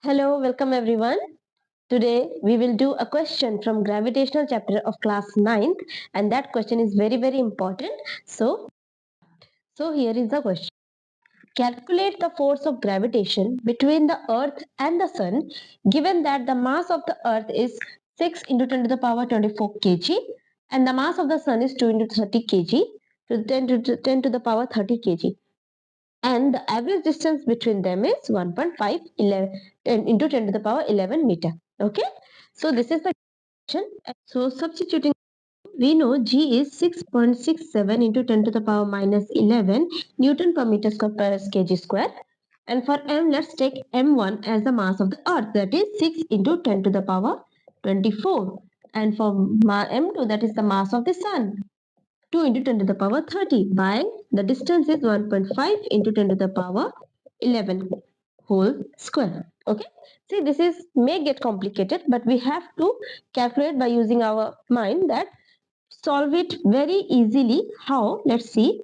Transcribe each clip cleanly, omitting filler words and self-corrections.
Hello, welcome everyone. Today we will do a question from gravitational chapter of class 9th, and that question is very important. So here is the question. Calculate the force of gravitation between the earth and the sun given that the mass of the earth is 6 into 10 to the power 24 kg and the mass of the sun is 2 into 30 kg to 10 to the power 30 kg. And the average distance between them is 1.5 into 10 to the power 11 meter. Okay, so this is the question. So substituting, we know G is 6.67 into 10 to the power minus 11 Newton per meter square per kg square. And for M, let's take M1 as the mass of the earth, that is 6 into 10 to the power 24. And for M2, that is the mass of the sun, 2 into 10 to the power 30 by the distance is 1.5 into 10 to the power 11 whole square. Okay, see, this is may get complicated, but we have to calculate by using our mind, that solve it very easily. How? Let's see.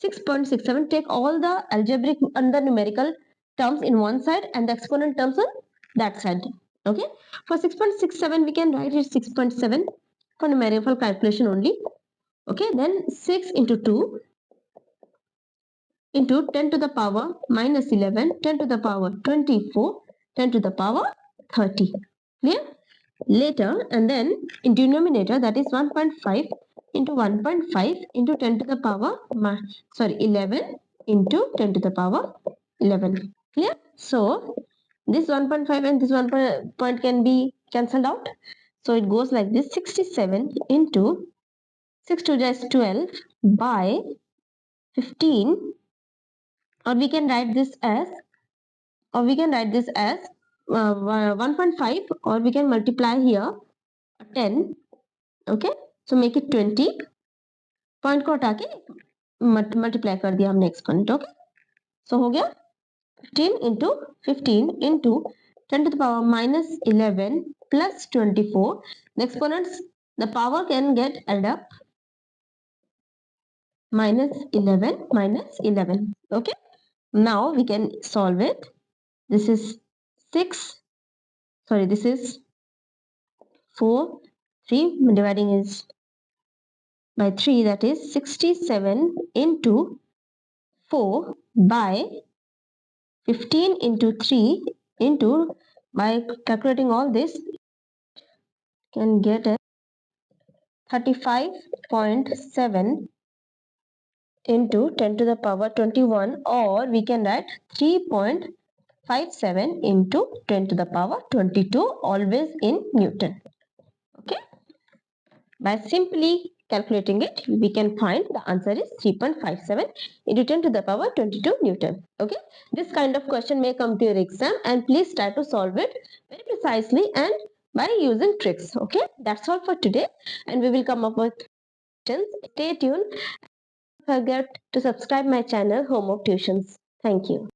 6.67, take all the algebraic and the numerical terms in one side and the exponent terms on that side. Okay, for 6.67 we can write it 6.7 for numerical calculation only. Okay, then 6 into 2 into 10 to the power minus 11, 10 to the power 24, 10 to the power 30. Clear? Later, and then in denominator, that is 1.5 into 1.5 into 10 to the power 11 into 10 to the power 11. Clear? So this 1.5 and this 1 point can be cancelled out. So it goes like this: 67 into 6 to the 12 by 15, or we can write this as 1.5, or we can multiply here 10. Okay, so make it 20. Point को हटा के multiply कर दिया हमने exponent. Okay, सो हो गया 15 into 15 into 10 to the power minus 11 plus 24. The exponents, the power can get added up, minus 11. Okay, now we can solve it. This is 6, sorry, this is 4, 3 dividing is by 3, that is 67 into 4 by 15 into 3 into, by calculating all this, can get a 35.7 into 10 to the power 21, or we can write 3.57 into 10 to the power 22, always in Newton. Okay, by simply calculating it, we can find the answer is 3.57 into 10 to the power 22 Newton. Okay, this kind of question may come to your exam, and please try to solve it very precisely and by using tricks. Okay, that's all for today, and we will come up with questions. Stay tuned. Don't forget to subscribe my channel, Home of Tuitions. Thank you.